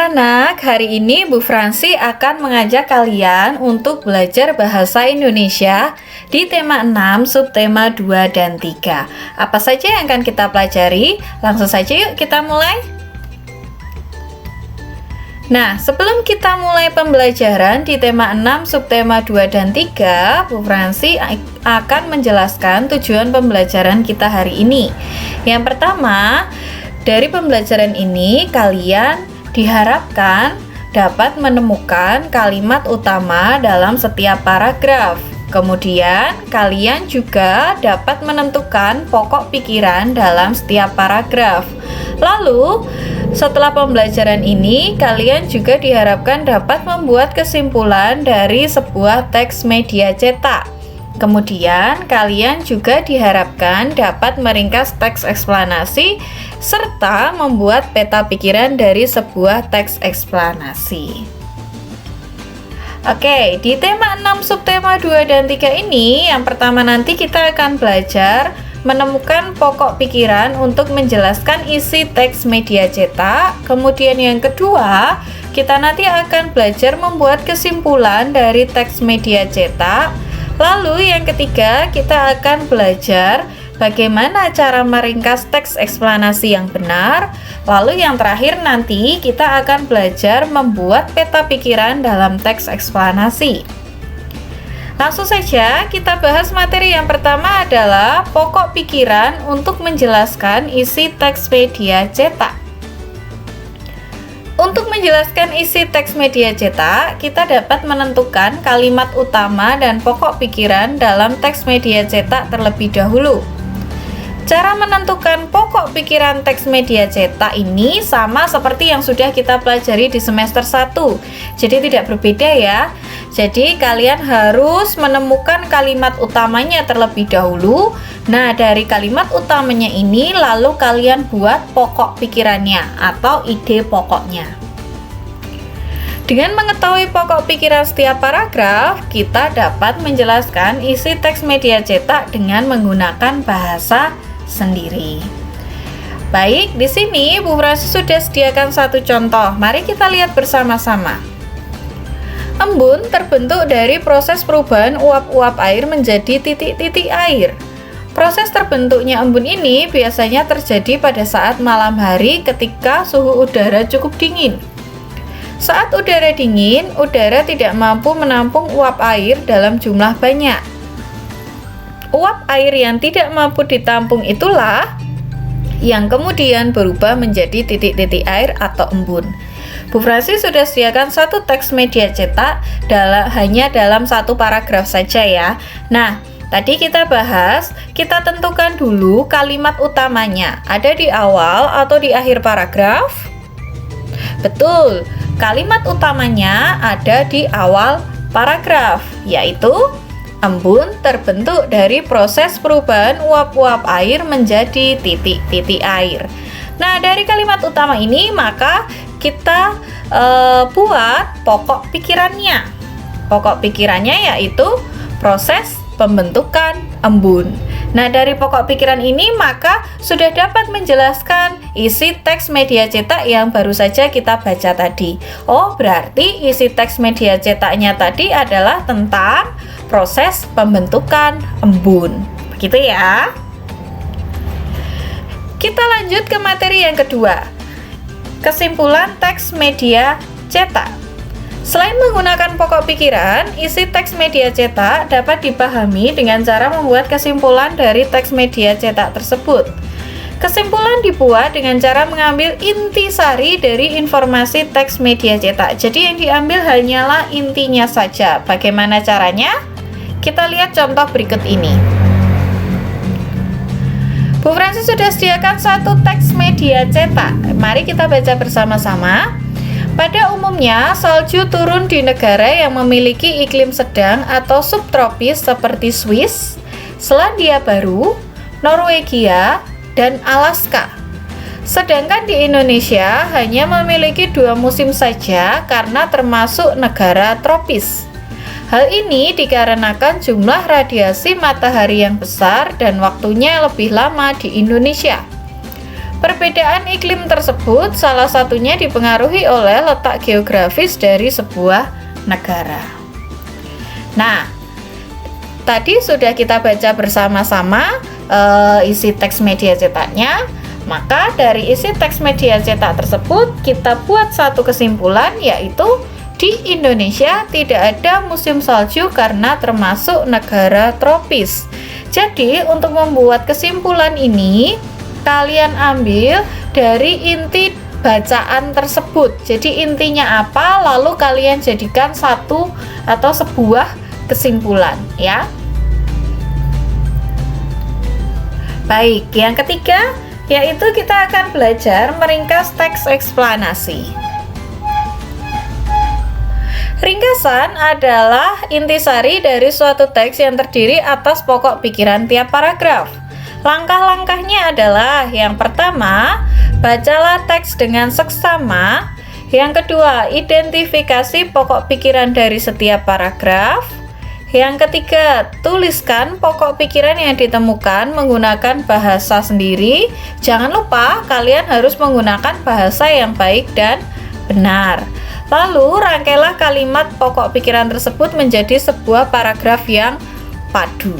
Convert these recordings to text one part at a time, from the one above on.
anak-anak, hari ini Bu Fransi akan mengajak kalian untuk belajar bahasa Indonesia di tema 6, subtema 2 dan 3. Apa saja yang akan kita pelajari? Langsung saja yuk kita mulai. Nah, sebelum kita mulai pembelajaran di tema 6, subtema 2 dan 3, Bu Fransi akan menjelaskan tujuan pembelajaran kita hari ini. Yang pertama, dari pembelajaran ini kalian diharapkan dapat menemukan kalimat utama dalam setiap paragraf. Kemudian, kalian juga dapat menentukan pokok pikiran dalam setiap paragraf. Lalu, setelah pembelajaran ini, kalian juga diharapkan dapat membuat kesimpulan dari sebuah teks media cetak. Kemudian, kalian juga diharapkan dapat meringkas teks eksplanasi serta membuat peta pikiran dari sebuah teks eksplanasi. Oke, di tema 6, subtema 2 dan 3 ini, yang pertama nanti kita akan belajar menemukan pokok pikiran untuk menjelaskan isi teks media cetak. Kemudian yang kedua, kita nanti akan belajar membuat kesimpulan dari teks media cetak. Lalu yang ketiga, kita akan belajar bagaimana cara meringkas teks eksplanasi yang benar. Lalu yang terakhir nanti kita akan belajar membuat peta pikiran dalam teks eksplanasi. Langsung saja kita bahas materi yang pertama adalah pokok pikiran untuk menjelaskan isi teks media cetak. Untuk menjelaskan isi teks media cetak, kita dapat menentukan kalimat utama dan pokok pikiran dalam teks media cetak terlebih dahulu. Cara menentukan pokok pikiran teks media cetak ini sama seperti yang sudah kita pelajari di semester 1. Jadi tidak berbeda ya. Jadi kalian harus menemukan kalimat utamanya terlebih dahulu. Nah, dari kalimat utamanya ini lalu kalian buat pokok pikirannya atau ide pokoknya. Dengan mengetahui pokok pikiran setiap paragraf, kita dapat menjelaskan isi teks media cetak dengan menggunakan bahasa sendiri. Baik, di sini Bu Fransi sudah sediakan satu contoh. Mari kita lihat bersama-sama. Embun terbentuk dari proses perubahan uap-uap air menjadi titik-titik air. Proses terbentuknya embun ini biasanya terjadi pada saat malam hari ketika suhu udara cukup dingin. Saat udara dingin, udara tidak mampu menampung uap air dalam jumlah banyak. Uap air yang tidak mampu ditampung itulah yang kemudian berubah menjadi titik-titik air atau embun. Bu Fransi sudah sediakan satu teks media cetak hanya dalam satu paragraf saja ya. Nah, tadi kita bahas, kita tentukan dulu kalimat utamanya. Ada di awal atau di akhir paragraf? Betul, kalimat utamanya ada di awal paragraf, yaitu embun terbentuk dari proses perubahan uap-uap air menjadi titik-titik air. Nah, dari kalimat utama ini maka kita buat pokok pikirannya. Pokok pikirannya yaitu proses pembentukan embun. Nah, dari pokok pikiran ini maka sudah dapat menjelaskan isi teks media cetak yang baru saja kita baca tadi. Oh, berarti isi teks media cetaknya tadi adalah tentang proses pembentukan embun. Begitu ya. Kita lanjut ke materi yang kedua. Kesimpulan teks media cetak. Selain menggunakan pokok pikiran, isi teks media cetak dapat dipahami dengan cara membuat kesimpulan dari teks media cetak tersebut. Kesimpulan dibuat dengan cara mengambil intisari dari informasi teks media cetak. Jadi yang diambil hanyalah intinya saja. Bagaimana caranya? Kita lihat contoh berikut ini. Bu Fransi sudah sediakan satu teks media cetak. Mari kita baca bersama-sama. Pada umumnya, salju turun di negara yang memiliki iklim sedang atau subtropis seperti Swiss, Selandia Baru, Norwegia, dan Alaska. Sedangkan di Indonesia hanya memiliki 2 musim saja karena termasuk negara tropis. Hal ini dikarenakan jumlah radiasi matahari yang besar dan waktunya lebih lama di Indonesia. Perbedaan iklim tersebut salah satunya dipengaruhi oleh letak geografis dari sebuah negara. Nah, tadi sudah kita baca bersama-sama isi teks media cetaknya. Maka dari isi teks media cetak tersebut kita buat satu kesimpulan, yaitu di Indonesia tidak ada musim salju karena termasuk negara tropis. Jadi untuk membuat kesimpulan ini kalian ambil dari inti bacaan tersebut. Jadi intinya apa, lalu kalian jadikan satu atau sebuah kesimpulan, ya. Baik, yang ketiga yaitu kita akan belajar meringkas teks eksplanasi. Ringkasan adalah intisari dari suatu teks yang terdiri atas pokok pikiran tiap paragraf. Langkah-langkahnya adalah: yang pertama, bacalah teks dengan seksama. Yang kedua, identifikasi pokok pikiran dari setiap paragraf. Yang ketiga, tuliskan pokok pikiran yang ditemukan menggunakan bahasa sendiri. Jangan lupa kalian harus menggunakan bahasa yang baik dan benar. Lalu rangkailah kalimat pokok pikiran tersebut menjadi sebuah paragraf yang padu.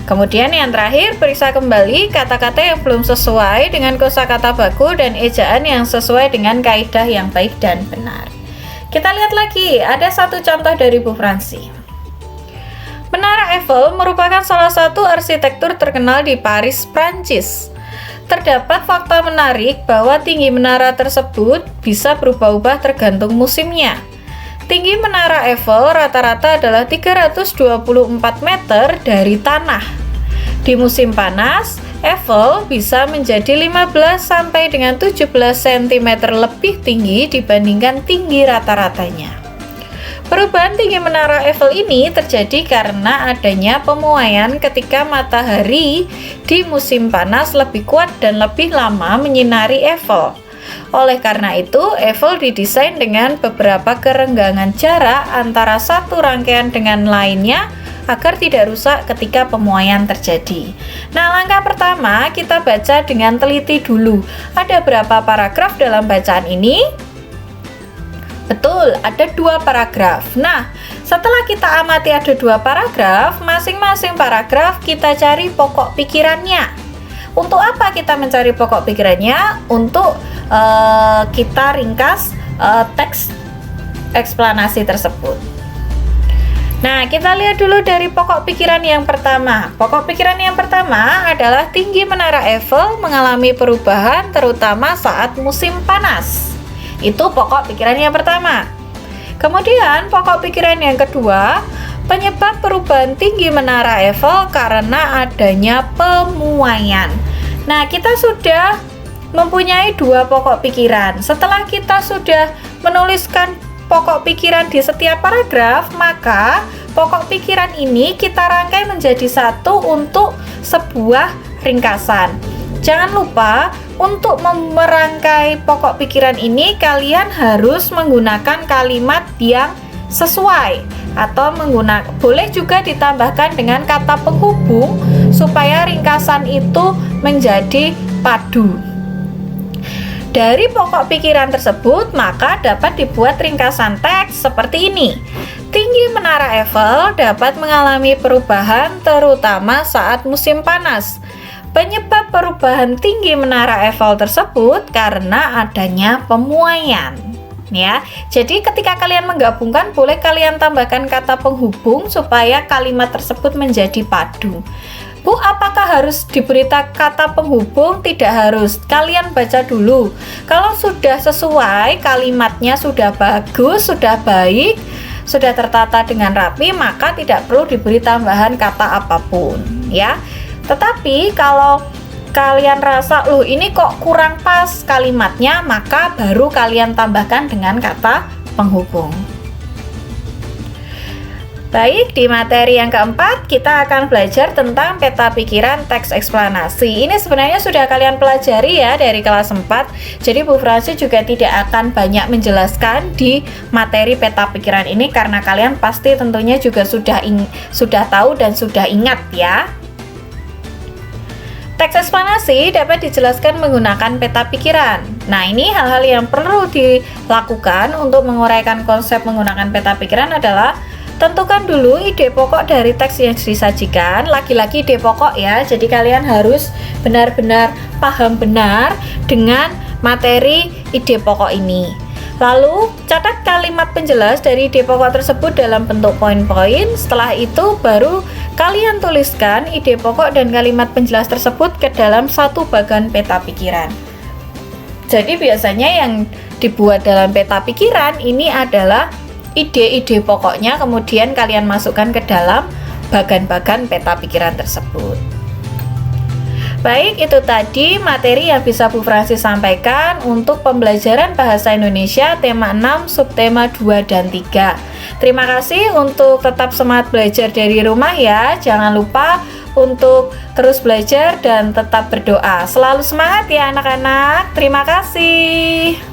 Kemudian yang terakhir, periksa kembali kata-kata yang belum sesuai dengan kosakata baku dan ejaan yang sesuai dengan kaidah yang baik dan benar. Kita lihat lagi, ada satu contoh dari Bu Fransi. Menara Eiffel merupakan salah satu arsitektur terkenal di Paris, Prancis. Terdapat fakta menarik bahwa tinggi menara tersebut bisa berubah-ubah tergantung musimnya. Tinggi menara Eiffel rata-rata adalah 324 meter dari tanah. Di musim panas, Eiffel bisa menjadi 15 sampai dengan 17 cm lebih tinggi dibandingkan tinggi rata-ratanya. Perubahan tinggi menara Eiffel ini terjadi karena adanya pemuaian ketika matahari di musim panas lebih kuat dan lebih lama menyinari Eiffel. Oleh karena itu, Eiffel didesain dengan beberapa kerenggangan jarak antara satu rangkaian dengan lainnya agar tidak rusak ketika pemuaian terjadi. Nah, langkah pertama kita baca dengan teliti dulu. Ada berapa paragraf dalam bacaan ini? Betul, ada 2 paragraf. Nah, setelah kita amati ada 2 paragraf, masing-masing paragraf kita cari pokok pikirannya. Untuk apa kita mencari pokok pikirannya? Untuk kita ringkas teks eksplanasi tersebut. Nah, kita lihat dulu dari pokok pikiran yang pertama. Pokok pikiran yang pertama adalah tinggi menara Eiffel mengalami perubahan terutama saat musim panas. Itu pokok pikiran yang pertama. Kemudian pokok pikiran yang kedua, penyebab perubahan tinggi menara Eiffel karena adanya pemuaian. Nah, kita sudah mempunyai 2 pokok pikiran. Setelah kita sudah menuliskan pokok pikiran di setiap paragraf, maka pokok pikiran ini kita rangkai menjadi satu untuk sebuah ringkasan. Jangan lupa untuk merangkai pokok pikiran ini kalian harus menggunakan kalimat yang sesuai atau boleh juga ditambahkan dengan kata penghubung supaya ringkasan itu menjadi padu. Dari pokok pikiran tersebut maka dapat dibuat ringkasan teks seperti ini. Tinggi menara Eiffel dapat mengalami perubahan terutama saat musim panas. Penyebab perubahan tinggi menara Eiffel tersebut karena adanya pemuaian. Ya, jadi ketika kalian menggabungkan boleh kalian tambahkan kata penghubung supaya kalimat tersebut menjadi padu. Bu, apakah harus diberi kata penghubung? Tidak harus. Kalian baca dulu. Kalau sudah sesuai, kalimatnya sudah bagus, sudah baik, sudah tertata dengan rapi, maka tidak perlu diberi tambahan kata apapun, ya. Tetapi kalau kalian rasa, loh ini kok kurang pas kalimatnya, maka baru kalian tambahkan dengan kata penghubung. Baik, di materi yang keempat kita akan belajar tentang peta pikiran teks eksplanasi. Ini sebenarnya sudah kalian pelajari ya dari kelas 4. Jadi Bu Fransi juga tidak akan banyak menjelaskan di materi peta pikiran ini karena kalian pasti tentunya juga sudah tahu dan sudah ingat ya. Teks eksplanasi dapat dijelaskan menggunakan peta pikiran. Nah, ini hal-hal yang perlu dilakukan untuk menguraikan konsep menggunakan peta pikiran adalah tentukan dulu ide pokok dari teks yang disajikan. Lagi-lagi ide pokok ya, jadi kalian harus benar-benar paham benar dengan materi ide pokok ini. Lalu, catat kalimat penjelas dari ide pokok tersebut dalam bentuk poin-poin. Setelah itu, baru kalian tuliskan ide pokok dan kalimat penjelas tersebut ke dalam satu bagan peta pikiran. Jadi, biasanya yang dibuat dalam peta pikiran ini adalah ide-ide pokoknya, kemudian kalian masukkan ke dalam bagan-bagan peta pikiran tersebut. Baik, itu tadi materi yang bisa Bu Fransi sampaikan untuk pembelajaran Bahasa Indonesia tema 6, subtema 2 dan 3. Terima kasih untuk tetap semangat belajar dari rumah ya. Jangan lupa untuk terus belajar dan tetap berdoa. Selalu semangat ya anak-anak. Terima kasih.